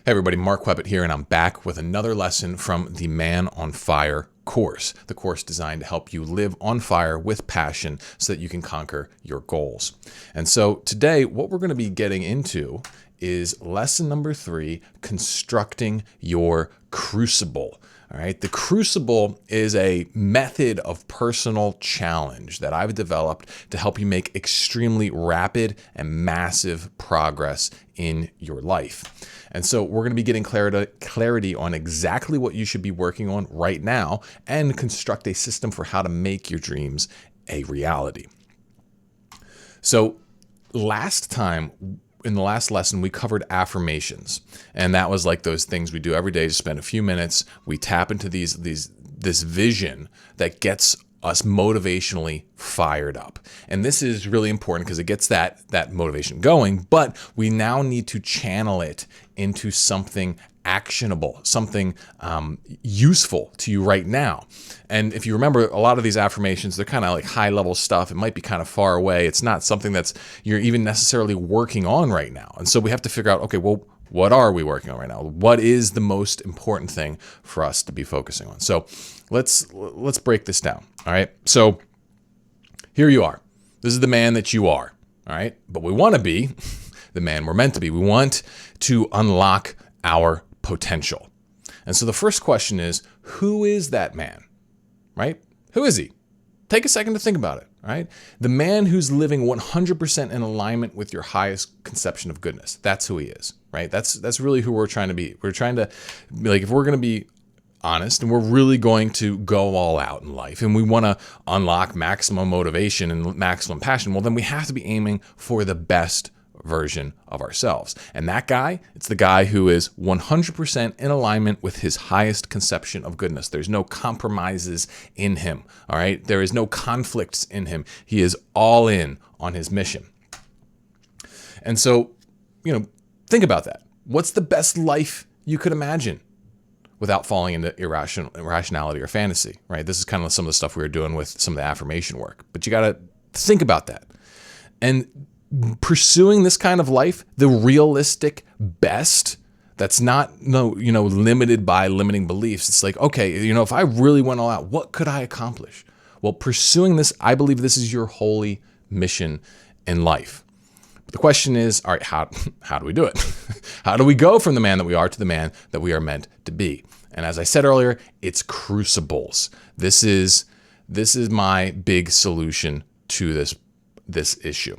Hey everybody, Mark Webbett here, and I'm back with another lesson from the Man on Fire course, the course designed to help you live on fire with passion so that you can conquer your goals. And so today, what we're going to be getting into is lesson number 3, constructing your crucible. All right, the crucible is a method of personal challenge that I've developed to help you make extremely rapid and massive progress in your life. And so we're going to be getting clarity on exactly what you should be working on right now and construct a system for how to make your dreams a reality. So last time, in the last lesson, we covered affirmations, and that was like those things we do every day to spend a few minutes. We tap into this vision that gets us motivationally fired up. And this is really important because it gets that motivation going, but we now need to channel it into something actionable, something useful to you right now. And if you remember, a lot of these affirmations, they're kind of like high level stuff. It might be kind of far away. It's not something that's you're even necessarily working on right now. And so we have to figure out, okay, well, what are we working on right now? What is the most important thing for us to be focusing on? So let's break this down. All right. So here you are. This is the man that you are. All right. But we want to be the man we're meant to be. We want to unlock our potential. And so the first question is, who is that man? Right? Who is he? Take a second to think about it. Right? The man who's living 100% in alignment with your highest conception of goodness. That's who he is. Right? That's really who we're trying to be. We're trying to be like, if we're going to be honest and we're really going to go all out in life and we want to unlock maximum motivation and maximum passion, well, then we have to be aiming for the best version of ourselves. And that guy, it's the guy who is 100% in alignment with his highest conception of goodness. There's no compromises in him. All right. There is no conflicts in him. He is all in on his mission. And so, think about that. What's the best life you could imagine without falling into irrationality or fantasy, right? This is kind of some of the stuff we were doing with some of the affirmation work, but you got to think about that. And pursuing this kind of life, the realistic best, that's not limited by limiting beliefs. It's like, okay, if I really went all out, what could I accomplish? Well, pursuing this, I believe this is your holy mission in life. But the question is, all right, how do we do it? How do we go from the man that we are to the man that we are meant to be? And as I said earlier, it's crucibles. This is my big solution to this issue.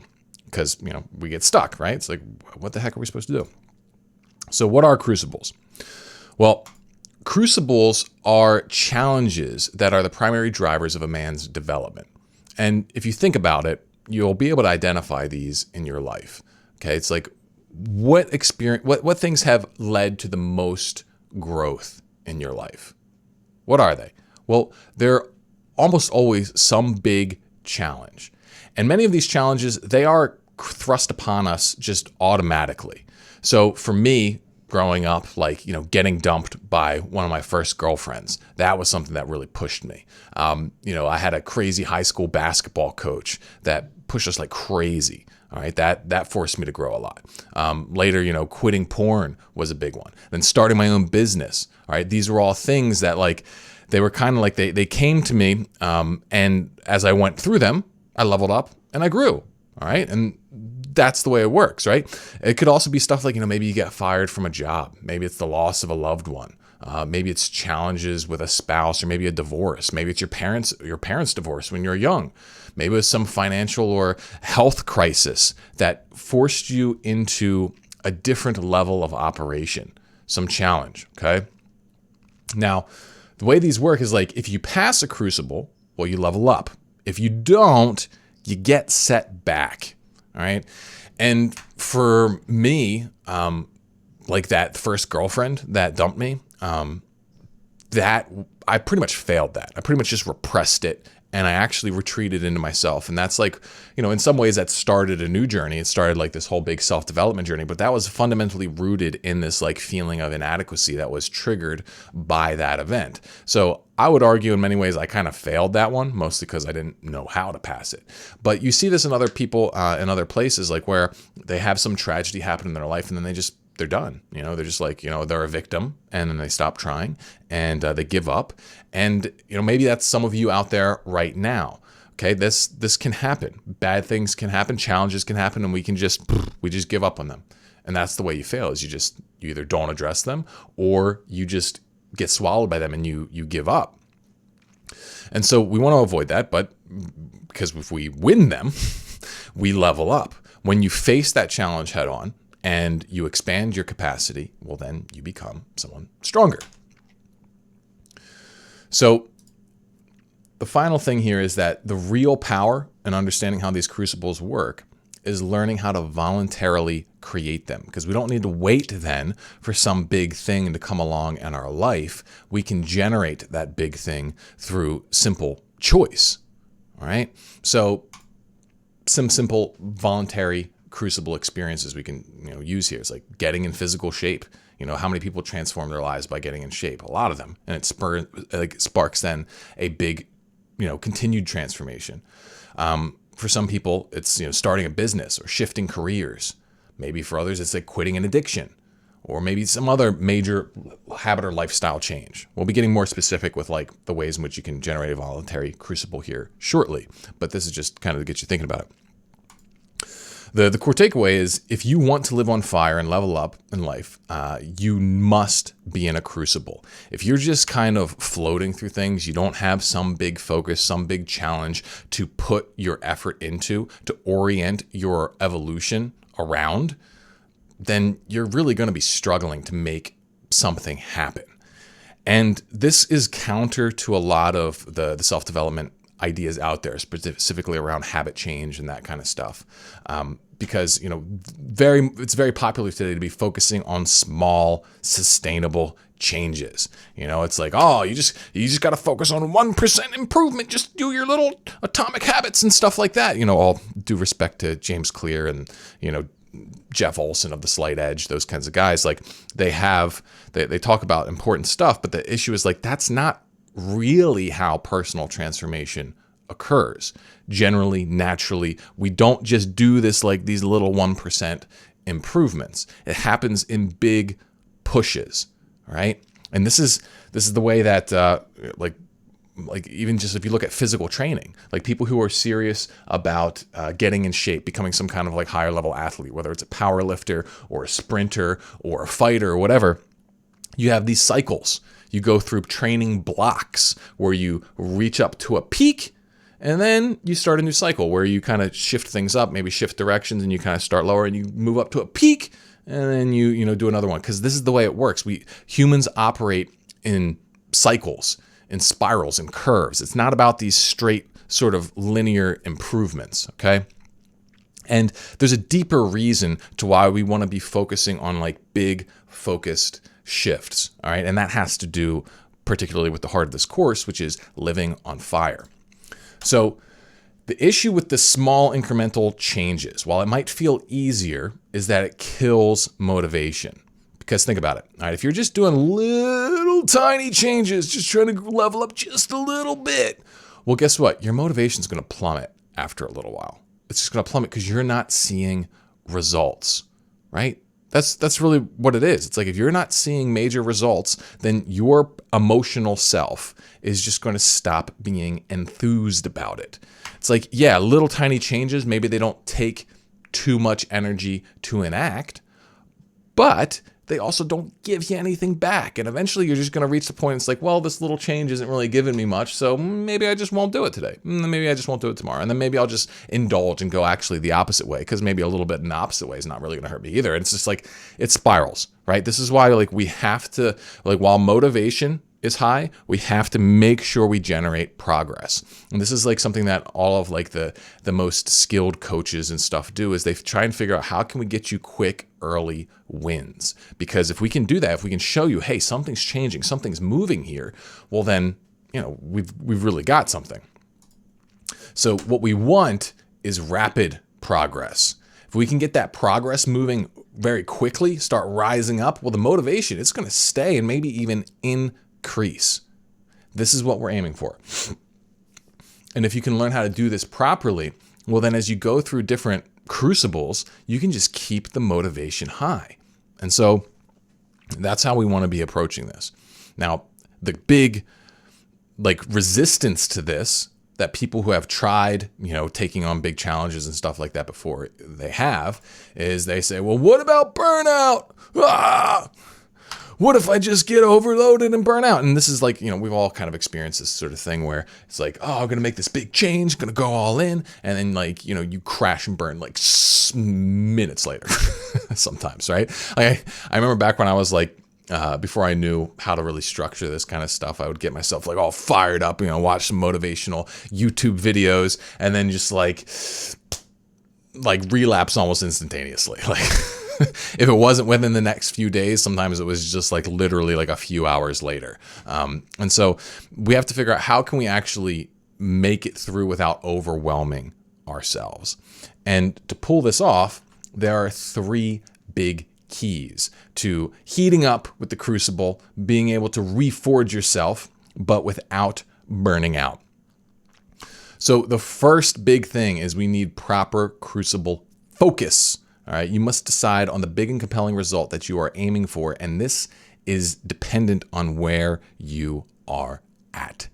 Because, we get stuck, right? It's like, what the heck are we supposed to do? So what are crucibles? Well, crucibles are challenges that are the primary drivers of a man's development. And if you think about it, you'll be able to identify these in your life. Okay, it's like what things have led to the most growth in your life? What are they? Well, they're almost always some big challenge. And many of these challenges, they are thrust upon us just automatically. So for me, growing up, getting dumped by one of my first girlfriends, that was something that really pushed me. I had a crazy high school basketball coach that pushed us like crazy. All right, that forced me to grow a lot. Later, quitting porn was a big one. Then starting my own business. All right, these were all things that they were kind of like they came to me, and as I went through them, I leveled up and I grew. All right, and that's the way it works, right? It could also be stuff like, maybe you get fired from a job. Maybe it's the loss of a loved one. Maybe it's challenges with a spouse, or maybe a divorce. Maybe it's your parents' divorce when you're young. Maybe it was some financial or health crisis that forced you into a different level of operation, some challenge, okay? Now, the way these work is like, if you pass a crucible, well, you level up. If you don't, you get set back, all right? And for me, like that first girlfriend that dumped me, that I pretty much failed that. I pretty much just repressed it, and I actually retreated into myself. And that's like, in some ways that started a new journey. It started like this whole big self-development journey, but that was fundamentally rooted in this like feeling of inadequacy that was triggered by that event. So I would argue in many ways I kind of failed that one, mostly because I didn't know how to pass it. But you see this in other people in other places, like where they have some tragedy happen in their life and then they just they're done. They're just like, they're a victim, and then they stop trying, and they give up. And, maybe that's some of you out there right now. Okay, this can happen. Bad things can happen, challenges can happen, and we just give up on them. And that's the way you fail, is you either don't address them, or you just get swallowed by them and you give up. And so we want to avoid that, but because if we win them, we level up. When you face that challenge head on and you expand your capacity, well, then you become someone stronger. So the final thing here is that the real power in understanding how these crucibles work is learning how to voluntarily create them, because we don't need to wait then for some big thing to come along in our life. We can generate that big thing through simple choice. All right. So some simple voluntary crucible experiences we can use here. It's like getting in physical shape. How many people transform their lives by getting in shape? A lot of them. And it sparks then a big, continued transformation. For some people, it's starting a business or shifting careers. Maybe for others, it's like quitting an addiction, or maybe some other major habit or lifestyle change. We'll be getting more specific with like the ways in which you can generate a voluntary crucible here shortly, but this is just kind of to get you thinking about it. The core takeaway is, if you want to live on fire and level up in life, you must be in a crucible. If you're just kind of floating through things, you don't have some big focus, some big challenge to put your effort into, to orient your evolution around, then you're really going to be struggling to make something happen. And this is counter to a lot of the self-development ideas out there, specifically around habit change and that kind of stuff. Because it's very popular today to be focusing on small, sustainable changes. It's like, oh, you just got to focus on 1% improvement. Just do your little atomic habits and stuff like that. All due respect to James Clear and Jeff Olson of the Slight Edge, those kinds of guys. Like they talk about important stuff, but the issue is like that's not really how personal transformation occurs. Generally, naturally, we don't just do this like these little 1% improvements. It happens in big pushes, right? And this is the way that like even just if you look at physical training, like people who are serious about getting in shape, becoming some kind of like higher level athlete, whether it's a power lifter or a sprinter or a fighter or whatever, you have these cycles. You go through training blocks where you reach up to a peak, and then you start a new cycle where you kind of shift things up, maybe shift directions, and you kind of start lower and you move up to a peak, and then you do another one, because this is the way it works. Humans operate in cycles, in spirals, in curves. It's not about these straight sort of linear improvements, okay? And there's a deeper reason to why we want to be focusing on like big focused shifts, all right? And that has to do particularly with the heart of this course, which is living on fire. So the issue with the small incremental changes, while it might feel easier, is that it kills motivation. Because think about it, all right? If you're just doing little tiny changes, just trying to level up just a little bit, well, guess what? Your motivation is going to plummet after a little while. It's just going to plummet because you're not seeing results, right? That's really what it is. It's like if you're not seeing major results, then your emotional self is just going to stop being enthused about it. It's like, yeah, little tiny changes, maybe they don't take too much energy to enact, but they also don't give you anything back. And eventually you're just going to reach the point, it's like, well, this little change isn't really giving me much, so maybe I just won't do it today. Maybe I just won't do it tomorrow. And then maybe I'll just indulge and go actually the opposite way, because maybe a little bit in the opposite way is not really going to hurt me either. And it's just like, it spirals, right? This is why like we have to, like while motivation is high, we have to make sure we generate progress. And this is like something that all of like the most skilled coaches and stuff do, is they try and figure out how can we get you quick early wins. Because if we can do that, if we can show you, hey, something's changing, something's moving here, well then, we've really got something. So what we want is rapid progress. If we can get that progress moving very quickly, start rising up, well, the motivation, it's going to stay and maybe even increase. This is what we're aiming for. And if you can learn how to do this properly, well, then as you go through different crucibles, you can just keep the motivation high. And so that's how we want to be approaching this. Now, the big resistance to this that people who have tried, taking on big challenges and stuff like that before they have is they say, well, what about burnout? What if I just get overloaded and burn out? And this is we've all kind of experienced this sort of thing where it's like, oh, I'm going to make this big change, going to go all in. And then you crash and burn minutes later sometimes, right? I remember back when I was before I knew how to really structure this kind of stuff, I would get myself all fired up, watch some motivational YouTube videos and then just relapse almost instantaneously. If it wasn't within the next few days, sometimes it was just literally a few hours later. And so we have to figure out how can we actually make it through without overwhelming ourselves. And to pull this off, there are 3 big keys to heating up with the Crucible, being able to reforge yourself, but without burning out. So the first big thing is we need proper Crucible focus. All right, you must decide on the big and compelling result that you are aiming for, and this is dependent on where you are at.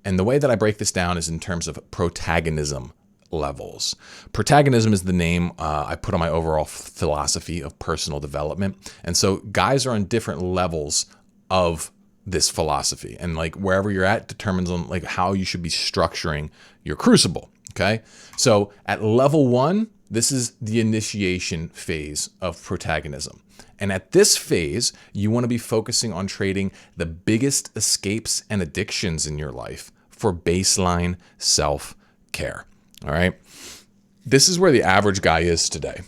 And the way that I break this down is in terms of protagonism levels. Protagonism is the name I put on my overall philosophy of personal development. And so guys are on different levels of this philosophy, and wherever you're at determines on how you should be structuring your Crucible. Okay, so at level 1, this is the initiation phase of protagonism. And at this phase, you want to be focusing on trading the biggest escapes and addictions in your life for baseline self-care. All right. This is where the average guy is today.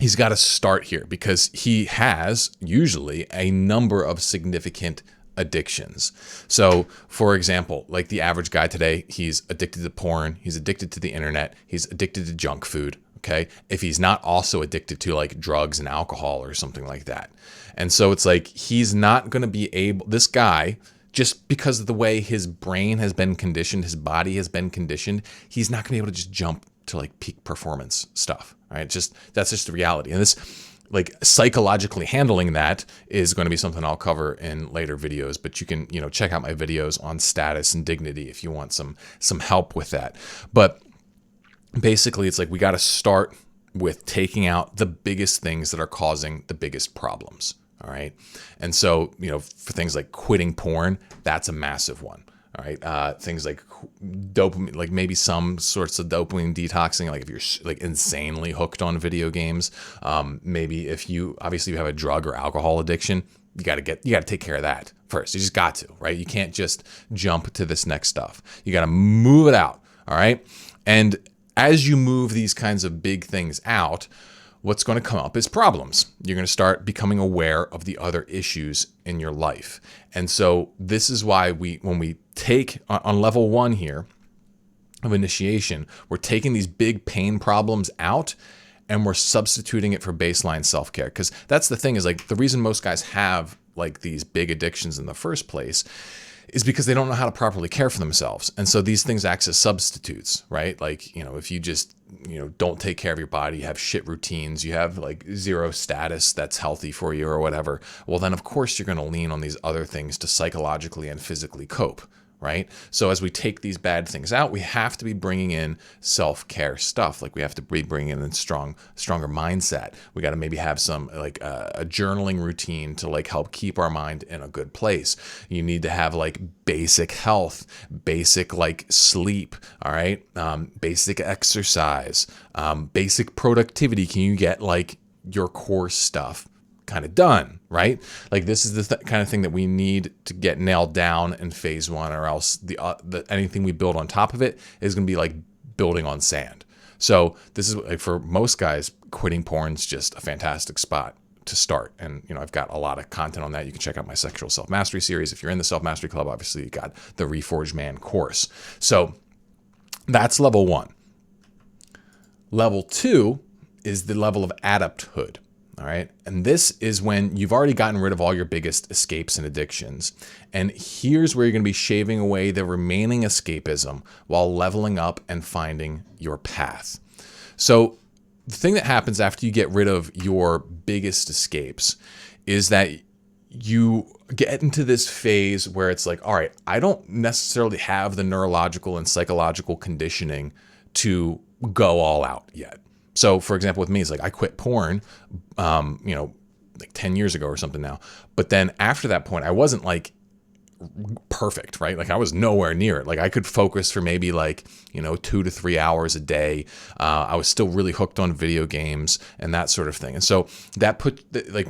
He's got to start here because he has usually a number of significant addictions. So for example, the average guy today, he's addicted to porn, he's addicted to the internet, he's addicted to junk food. Okay. If he's not also addicted to drugs and alcohol or something like that. And so it's he's not going to be able, this guy, just because of the way his brain has been conditioned, his body has been conditioned, he's not going to be able to just jump to peak performance stuff. Right. That's just the reality. And this, psychologically handling that is going to be something I'll cover in later videos, but you can, check out my videos on status and dignity if you want some help with that. But basically it's we got to start with taking out the biggest things that are causing the biggest problems. All right. And so, for things like quitting porn, that's a massive one. All right. Things like dopamine, maybe some sorts of dopamine detoxing, if you're insanely hooked on video games. Maybe if you have a drug or alcohol addiction, you got to take care of that first. You just got to, right? You can't just jump to this next stuff. You got to move it out. All right. And as you move these kinds of big things out, what's going to come up is problems. You're going to start becoming aware of the other issues in your life. And so this is why when we take on level 1 here of initiation, we're taking these big pain problems out and we're substituting it for baseline self-care. Because that's the thing is the reason most guys have these big addictions in the first place is because they don't know how to properly care for themselves. And so these things act as substitutes, right? If you just, don't take care of your body, you have shit routines, you have zero status that's healthy for you or whatever, well, then of course you're going to lean on these other things to psychologically and physically cope. Right? So as we take these bad things out, we have to be bringing in self-care stuff. We have to be bringing in stronger mindset. We got to maybe have some a journaling routine to help keep our mind in a good place. You need to have basic health, basic sleep. All right. Basic exercise, basic productivity. Can you get your core stuff kind of done, right? This is the kind of thing that we need to get nailed down in phase 1, or else anything we build on top of it is going to be building on sand. So this is for most guys, quitting porn's just a fantastic spot to start. And I've got a lot of content on that. You can check out my sexual self-mastery series. If you're in the self-mastery club, obviously you got the Reforged Man course. So that's level 1. Level 2 is the level of adapthood. All right. And this is when you've already gotten rid of all your biggest escapes and addictions. And here's where you're going to be shaving away the remaining escapism while leveling up and finding your path. So the thing that happens after you get rid of your biggest escapes is that you get into this phase where it's like, all right, I don't necessarily have the neurological and psychological conditioning to go all out yet. So for example, with me, it's like I quit porn, like 10 years ago or something now. But then after that point, I wasn't like perfect, right? Like I was nowhere near it. Like I could focus for maybe 2 to 3 hours a day. I was still really hooked on video games and that sort of thing. And so that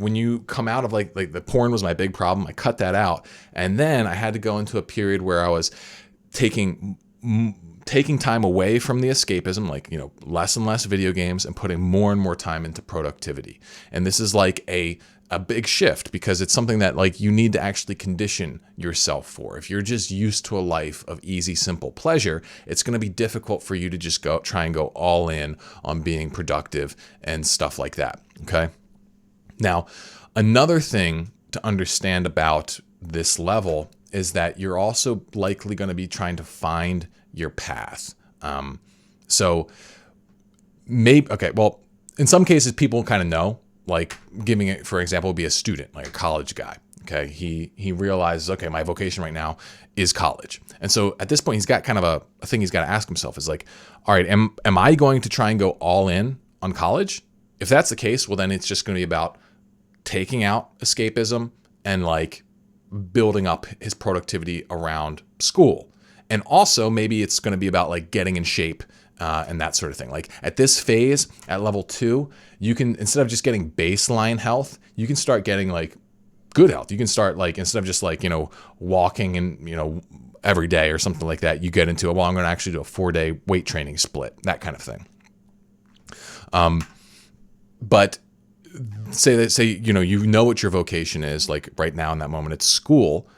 when you come out of like the porn was my big problem, I cut that out. And then I had to go into a period where I was taking time away from the escapism, less and less video games, and putting more and more time into productivity. And this is like a big shift because it's something that you need to actually condition yourself for. If you're just used to a life of easy, simple pleasure, it's going to be difficult for you to just try and go all in on being productive and stuff like that. Okay. Now, another thing to understand about this level is that you're also likely going to be trying to find your path. So maybe, okay, well, in some cases people kind of know, like giving it, for example, would be a student, like a college guy. Okay. He realizes, okay, my vocation right now is college. And so at this point, he's got kind of a thing he's got to ask himself is like, all right, am I going to try and go all in on college? If that's the case, well, then it's just going to be about taking out escapism and building up his productivity around school. And also maybe it's going to be about getting in shape and that sort of thing. Like at this phase, at level 2, you can, instead of just getting baseline health, you can start getting good health. You can start instead of just walking and, every day or something like that, you get into I'm going to actually do a 4-day weight training split, that kind of thing. But say what your vocation is, like right now in that moment, it's school.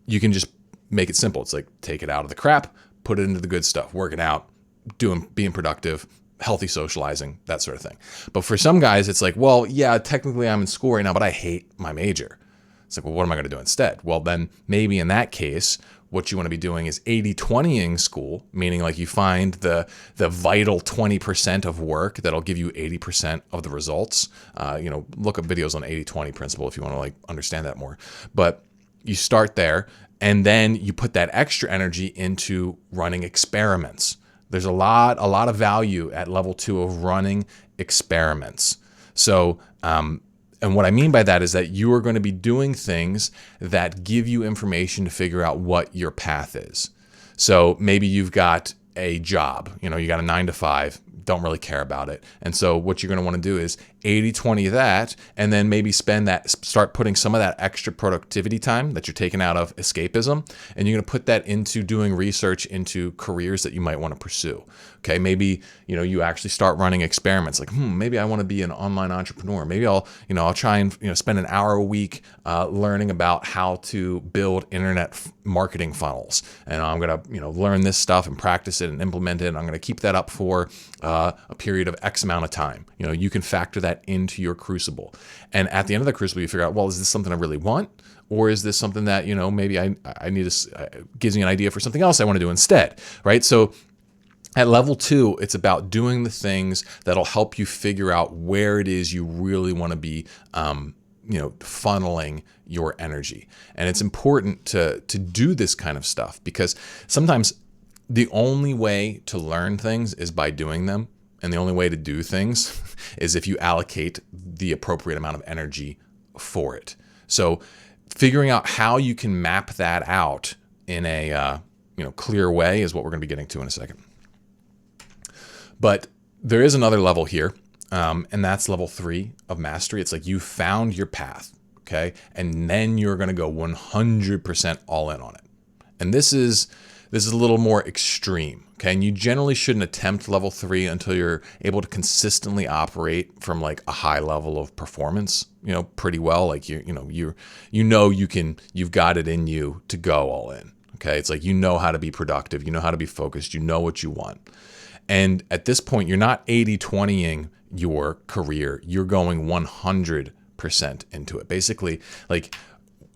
You can just make it simple. It's take it out of the crap, put it into the good stuff, working out, being productive, healthy socializing, that sort of thing. But for some guys, it's well, yeah, technically I'm in school right now, but I hate my major. It's well, what am I going to do instead? Well, then maybe in that case, what you want to be doing is 80-20ing school, meaning you find the vital 20% of work that'll give you 80% of the results. Look up videos on 80-20 principle if you want to understand that more. But you start there, and then you put that extra energy into running experiments. There's a lot of value at level 2 of running experiments. So, and what I mean by that is that you are going to be doing things that give you information to figure out what your path is. So maybe you've got a job, you got a 9-to-5, don't really care about it. And so what you're going to want to do is 80-20 that, and then maybe start putting some of that extra productivity time that you're taking out of escapism, and you're going to put that into doing research into careers that you might want to pursue. Okay, maybe you actually start running experiments maybe I want to be an online entrepreneur. Maybe I'll try and spend an hour a week learning about how to build internet marketing funnels, and I'm going to learn this stuff and practice it and implement it. And I'm going to keep that up for a period of X amount of time. You can factor that into your crucible. And at the end of the crucible, you figure out, well, is this something I really want? Or is this something that, maybe I need to, gives me an idea for something else I want to do instead, right? So at level 2, it's about doing the things that'll help you figure out where it is you really want to be, funneling your energy. And it's important to do this kind of stuff because sometimes the only way to learn things is by doing them. And the only way to do things is if you allocate the appropriate amount of energy for it. So figuring out how you can map that out in a clear way is what we're going to be getting to in a second. But there is another level here, and that's level 3 of mastery. It's you found your path, okay? And then you're going to go 100% all in on it. And this is a little more extreme, okay? And you generally shouldn't attempt level 3 until you're able to consistently operate from a high level of performance, pretty well. You've got it in you to go all in, okay? It's how to be productive, how to be focused, what you want. And at this point, you're not 80-20ing your career. You're going 100% into it. Basically,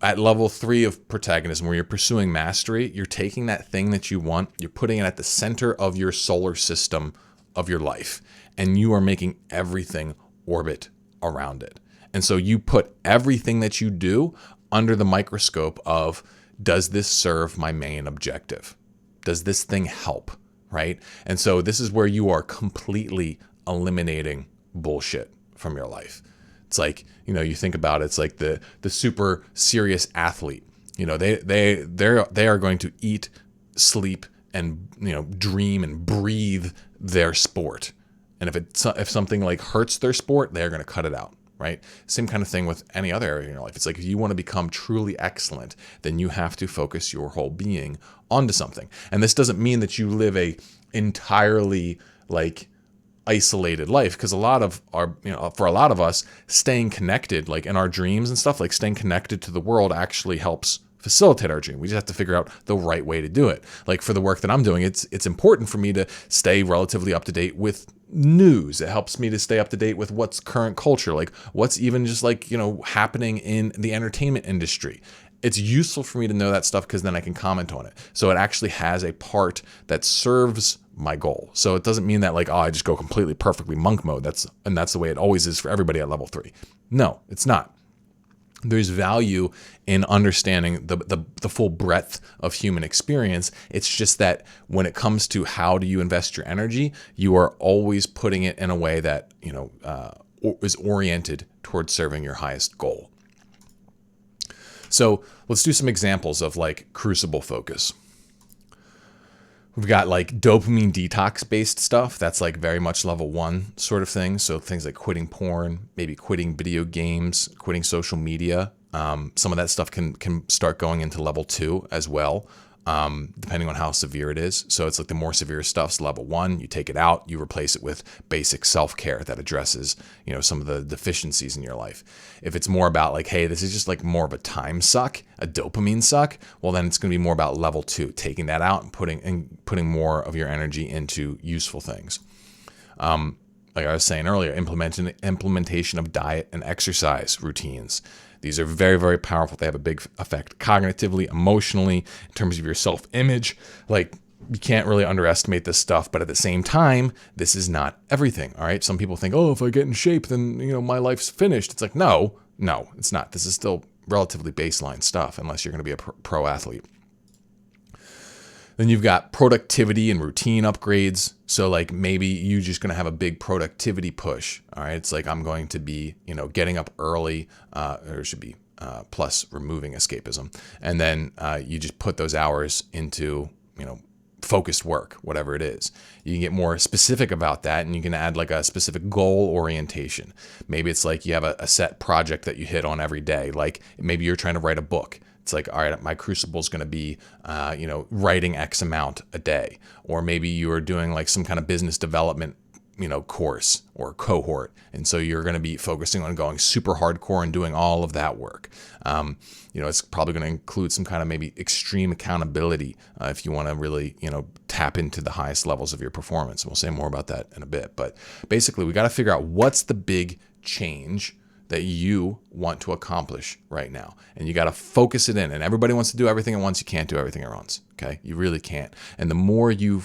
at level 3 of protagonism, where you're pursuing mastery, you're taking that thing that you want, you're putting it at the center of your solar system of your life. and you are making everything orbit around it. And so you put everything that you do under the microscope of, does this serve my main objective? Does this thing help, right? And so this is where you are completely eliminating bullshit from your life. It's like, you think about it, it's like the super serious athlete. They are going to eat, sleep, and dream and breathe their sport. And if something like hurts their sport, they're going to cut it out, right? Same kind of thing with any other area in your life. It's like, if you want to become truly excellent, then you have to focus your whole being onto something. And this doesn't mean that you live a entirely like isolated life, because a lot of for a lot of us, staying connected, like in our dreams and stuff, like staying connected to the world actually helps facilitate our dream. We just have to figure out the right way to do it. Like for the work that I'm doing, it's important for me to stay relatively up to date with news. It helps me to stay up to date with what's current culture, like what's even just like, happening in the entertainment industry. It's useful for me to know that stuff because then I can comment on it. So it actually has a part that serves my goal. So it doesn't mean that like, I just go completely perfectly monk mode. That's the way it always is for everybody at level 3. No, it's not. There's value in understanding the full breadth of human experience. It's just that when it comes to how do you invest your energy, you are always putting it in a way that, is oriented towards serving your highest goal. So let's do some examples of like crucible focus. We've got like dopamine detox based stuff. That's like very much level 1 sort of thing. So things like quitting porn, maybe quitting video games, quitting social media. Some of that stuff can start going into level 2 as well, depending on how severe it is. So it's like the more severe stuff's level 1. You take it out, you replace it with basic self-care that addresses, some of the deficiencies in your life. If it's more about like, hey, this is just like more of a time suck, a dopamine suck, well, then it's going to be more about level 2, taking that out and putting more of your energy into useful things. Like I was saying earlier, implementation of diet and exercise routines. These are very, very powerful. They have a big effect cognitively, emotionally, in terms of your self-image. Like, you can't really underestimate this stuff, but at the same time, this is not everything, all right? Some people think, if I get in shape, then, my life's finished. It's like, no, it's not. This is still relatively baseline stuff, unless you're going to be a pro athlete. Then you've got productivity and routine upgrades. So like maybe you're just going to have a big productivity push. All right. It's like, I'm going to be, getting up early, or it should be plus removing escapism. And then you just put those hours into, focused work, whatever it is. You can get more specific about that, and you can add like a specific goal orientation. Maybe it's like you have a set project that you hit on every day. Like maybe you're trying to write a book. It's like, all right, my crucible is going to be, writing X amount a day. Or maybe you are doing like some kind of business development, course or cohort. And so you're going to be focusing on going super hardcore and doing all of that work. It's probably going to include some kind of maybe extreme accountability if you want to really, tap into the highest levels of your performance. And we'll say more about that in a bit. But basically, we got to figure out what's the big change that you want to accomplish right now. And you got to focus it in. And everybody wants to do everything at once. You can't do everything at once. Okay. You really can't. And the more you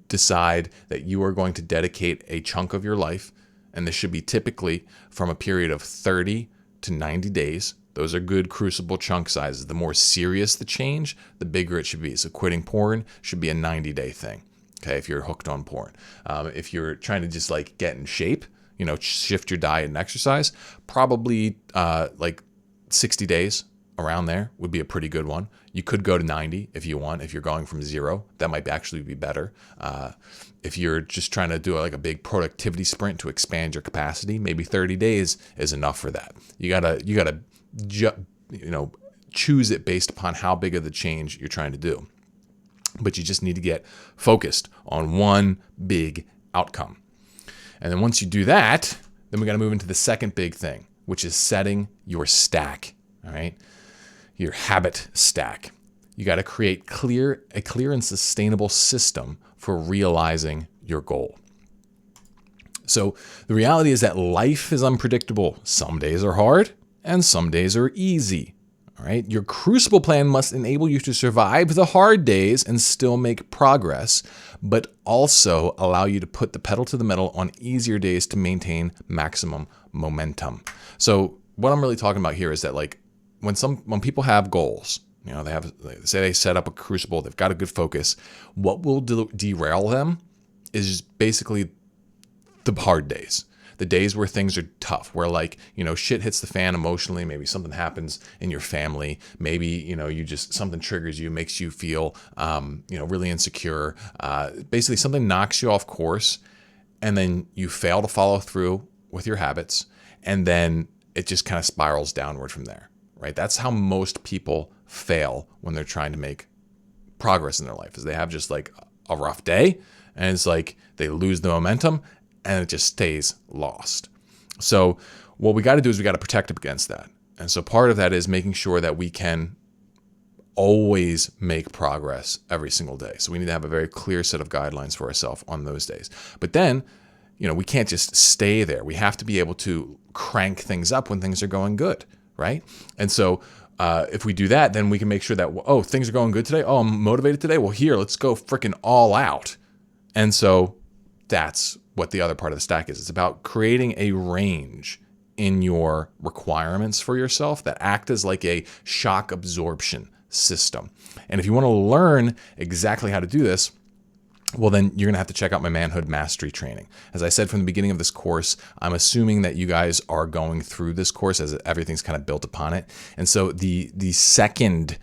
decide that you are going to dedicate a chunk of your life, and this should be typically from a period of 30 to 90 days. Those are good crucible chunk sizes. The more serious the change, the bigger it should be. So quitting porn should be a 90-day thing. Okay. If you're hooked on porn, if you're trying to just like get in shape, shift your diet and exercise, probably like 60 days around there would be a pretty good one. You could go to 90 if you want. If you're going from 0, that might actually be better. If you're just trying to do like a big productivity sprint to expand your capacity, maybe 30 days is enough for that. You gotta choose it based upon how big of the change you're trying to do. But you just need to get focused on one big outcome. And then once you do that, then we got to move into the second big thing, which is setting your stack. All right. Your habit stack. You got to create a clear and sustainable system for realizing your goal. So the reality is that life is unpredictable. Some days are hard and some days are easy. All right. Your Crucible plan must enable you to survive the hard days and still make progress, but also allow you to put the pedal to the metal on easier days to maintain maximum momentum. So what I'm really talking about here is that like when people have goals, you know, say they set up a Crucible, they've got a good focus. What will derail them is basically the hard days. The days where things are tough, where like, you know, shit hits the fan emotionally, maybe something happens in your family, maybe, you know, something triggers you, makes you feel, you know, really insecure. Basically something knocks you off course, and then you fail to follow through with your habits, and then it just kind of spirals downward from there, right? That's how most people fail when they're trying to make progress in their life, is they have just like a rough day, and it's like they lose the momentum, and it just stays lost. So what we got to do is we got to protect against that. And so part of that is making sure that we can always make progress every single day. So we need to have a very clear set of guidelines for ourselves on those days. But then, you know, we can't just stay there. We have to be able to crank things up when things are going good, right? And so if we do that, then we can make sure that, oh, things are going good today. Oh, I'm motivated today. Well, here, let's go freaking all out. And so that's what the other part of the stack is. It's about creating a range in your requirements for yourself that act as like a shock absorption system. And if you want to learn exactly how to do this, well, then you're going to have to check out my Manhood Mastery training. As I said from the beginning of this course, I'm assuming that you guys are going through this course as everything's kind of built upon it. And so the second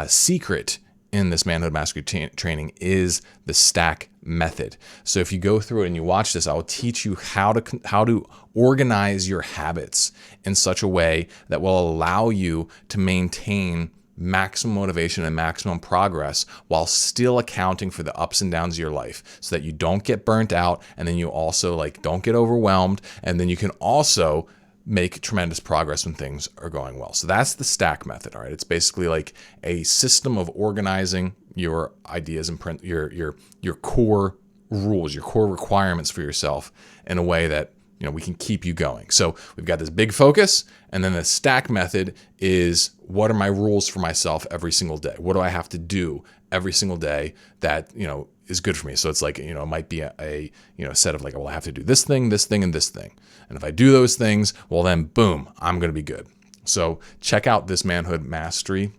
secret in this Manhood Mastery training is the stack method. So if you go through it and you watch this, I will teach you how to organize your habits in such a way that will allow you to maintain maximum motivation and maximum progress while still accounting for the ups and downs of your life, so that you don't get burnt out, and then you also like don't get overwhelmed, and then you can also make tremendous progress when things are going well. So that's the stack method. All right. It's basically like a system of organizing your ideas and your core rules, your core requirements for yourself in a way that, you know, we can keep you going. So we've got this big focus, and then the stack method is, what are my rules for myself every single day? What do I have to do every single day that, you know, is good for me? So it's like, you know, it might be a set of like, well, I have to do this thing, and this thing. And if I do those things, well, then boom, I'm going to be good. So check out this Manhood Mastery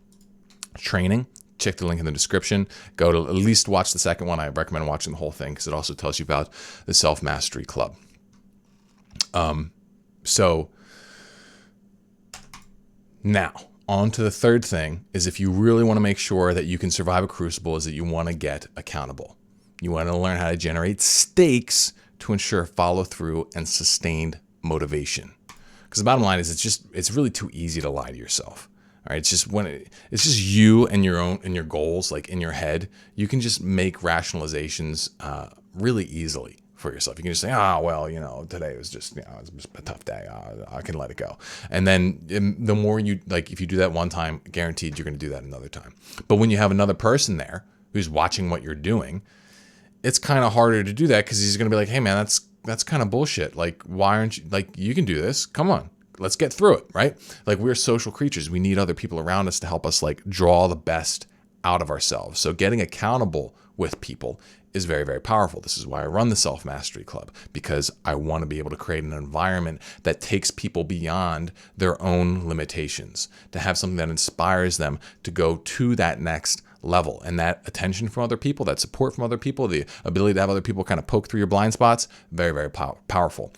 training. Check the link in the description. Go to at least watch the second one. I recommend watching the whole thing because it also tells you about the Self-Mastery Club. So now on to the third thing is, if you really want to make sure that you can survive a Crucible, is that you want to get accountable. You want to learn how to generate stakes to ensure follow through and sustained motivation. Because the bottom line is, it's really too easy to lie to yourself. All right, it's just you and your goals, like in your head. You can just make rationalizations really easily for yourself. You can just say, well, you know, today was just, you know, it was just a tough day. I can let it go. And then the more you, like, if you do that one time, guaranteed you're going to do that another time. But when you have another person there who's watching what you're doing, it's kind of harder to do that, because he's going to be like, hey man, that's kind of bullshit. Like, why aren't you, like, you can do this. Come on, let's get through it. Right? Like, we're social creatures. We need other people around us to help us like draw the best out of ourselves. So getting accountable with people is very, very powerful. This is why I run the Self-Mastery Club, because I want to be able to create an environment that takes people beyond their own limitations, to have something that inspires them to go to that next level. And that attention from other people, that support from other people, the ability to have other people kind of poke through your blind spots, very, very powerful.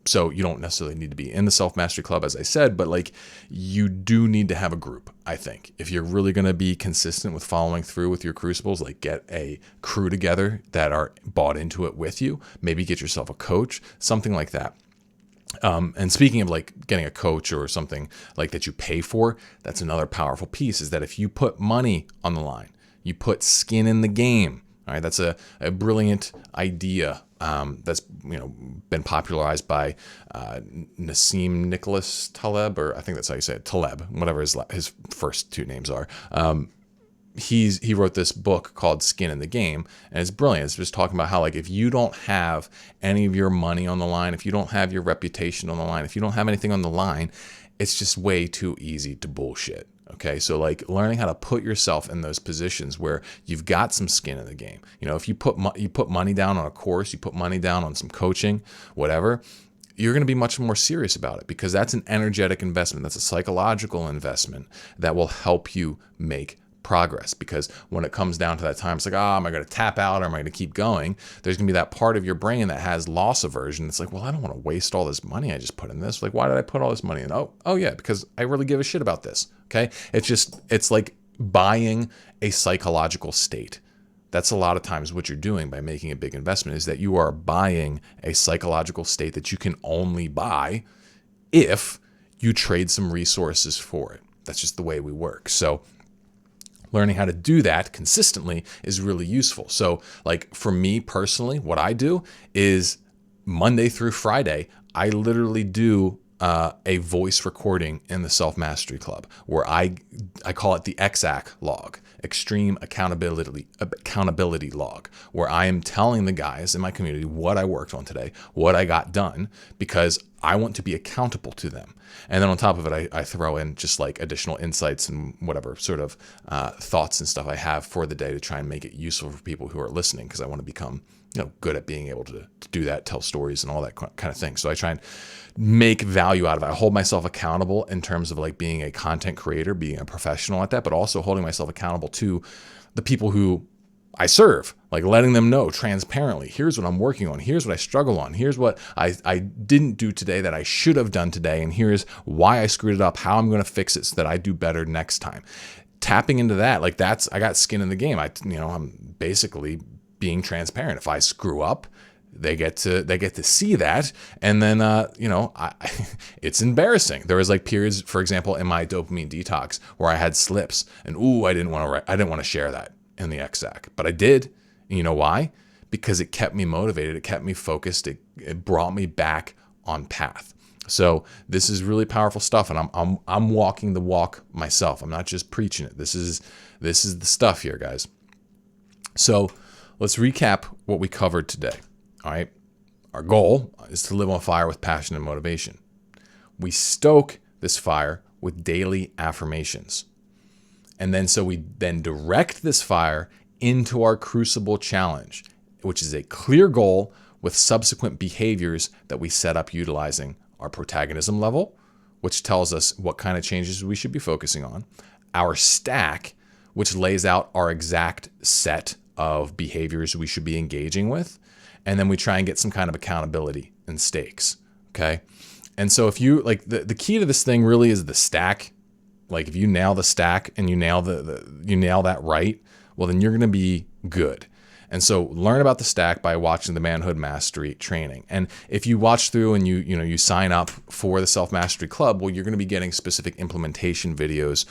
So you don't necessarily need to be in the Self-Mastery Club, as I said, but like, you do need to have a group, I think. If you're really going to be consistent with following through with your Crucibles, like, get a crew together that are bought into it with you. Maybe get yourself a coach, something like that. And speaking of like getting a coach or something like that you pay for, that's another powerful piece, is that if you put money on the line, you put skin in the game. All right, that's a brilliant idea that's, you know, been popularized by Nassim Nicholas Taleb, or I think that's how you say it, Taleb, whatever his first two names are. He wrote this book called Skin in the Game, and it's brilliant. It's just talking about how, like, if you don't have any of your money on the line, if you don't have your reputation on the line, if you don't have anything on the line, it's just way too easy to bullshit. Okay, so like learning how to put yourself in those positions where you've got some skin in the game. If you put money down on a course, you put money down on some coaching, whatever, you're going to be much more serious about it, because that's an energetic investment. That's a psychological investment that will help you make progress. Because when it comes down to that time, it's like, am I going to tap out or am I going to keep going? There's going to be that part of your brain that has loss aversion. It's like, well, I don't want to waste all this money I just put in this. Like, why did I put all this money in? Oh yeah, because I really give a shit about this. Okay. It's like buying a psychological state. That's a lot of times what you're doing by making a big investment, is that you are buying a psychological state that you can only buy if you trade some resources for it. That's just the way we work. So learning how to do that consistently is really useful. So like for me personally, what I do is Monday through Friday, I literally do a voice recording in the Self Mastery Club, where I call it the XAC log, Extreme Accountability Log, where I am telling the guys in my community what I worked on today, what I got done, because I want to be accountable to them. And then on top of it, I throw in just like additional insights and whatever sort of thoughts and stuff I have for the day to try and make it useful for people who are listening, because I want to become good at being able to do that, tell stories and all that kind of thing. So I try and make value out of it. I hold myself accountable in terms of like being a content creator, being a professional at that, but also holding myself accountable to the people who I serve, like letting them know transparently, here's what I'm working on, here's what I struggle on, here's what I didn't do today that I should have done today, and here's why I screwed it up, how I'm going to fix it so that I do better next time. Tapping into that, like I got skin in the game. I'm basically being transparent. If I screw up, they get to see that, and then it's embarrassing. There was like periods, for example, in my dopamine detox where I had slips, and I didn't want to share that in the XAC, but I did. And you know why? Because it kept me motivated, it kept me focused, it brought me back on path. So this is really powerful stuff, and I'm walking the walk myself. I'm not just preaching it. This is the stuff here, guys. So let's recap what we covered today. All right. Our goal is to live on fire with passion and motivation. We stoke this fire with daily affirmations. And then we direct this fire into our Crucible challenge, which is a clear goal with subsequent behaviors that we set up utilizing our protagonism level, which tells us what kind of changes we should be focusing on, our stack, which lays out our exact set of behaviors we should be engaging with, and then we try and get some kind of accountability and stakes. Okay. And so if you like the key to this thing really is the stack. Like if you nail the stack and you nail you nail that right, well, then you're going to be good. And so learn about the stack by watching the Manhood Mastery training. And if you watch through and you sign up for the Self Mastery Club, well, you're going to be getting specific implementation videos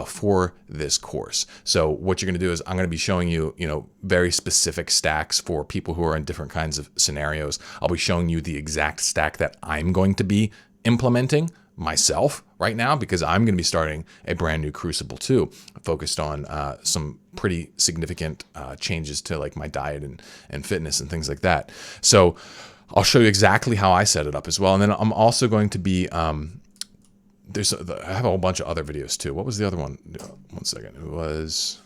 for this course. So what you're going to do is I'm going to be showing you, very specific stacks for people who are in different kinds of scenarios. I'll be showing you the exact stack that I'm going to be implementing myself right now, because I'm going to be starting a brand new Crucible 2 focused on some pretty significant changes to like my diet and fitness and things like that. So I'll show you exactly how I set it up as well. And then I'm also going to be, I have a whole bunch of other videos too. What was the other one? 1 second. It was...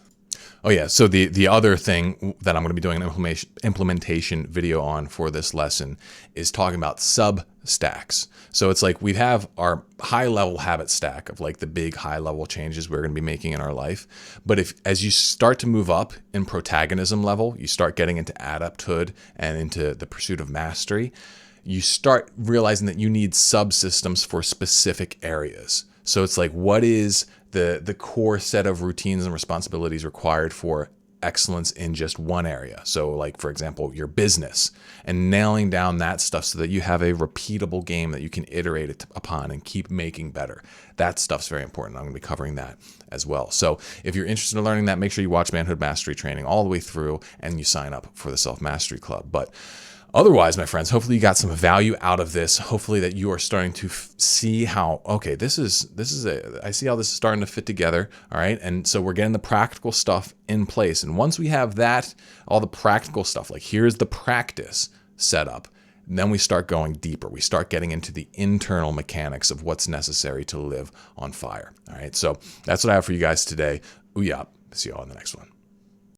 Oh yeah, so the other thing that I'm going to be doing an implementation video on for this lesson is talking about sub-stacks. So it's like we have our high-level habit stack of like the big high-level changes we're going to be making in our life. But as you start to move up in protagonism level, you start getting into adapthood and into the pursuit of mastery, you start realizing that you need subsystems for specific areas. So it's like, what is the core set of routines and responsibilities required for excellence in just one area? So like, for example, your business, and nailing down that stuff so that you have a repeatable game that you can iterate it upon and keep making better. That stuff's very important. I'm going to be covering that as well. So if you're interested in learning that, make sure you watch Manhood Mastery training all the way through and you sign up for the Self Mastery Club. But otherwise, my friends, hopefully you got some value out of this. Hopefully that you are starting to see how, okay, I see how this is starting to fit together. All right. And so we're getting the practical stuff in place. And once we have that, all the practical stuff, like here's the practice set up, then we start going deeper. We start getting into the internal mechanics of what's necessary to live on fire. All right, so that's what I have for you guys today. Ooh, yeah. See you all in the next one.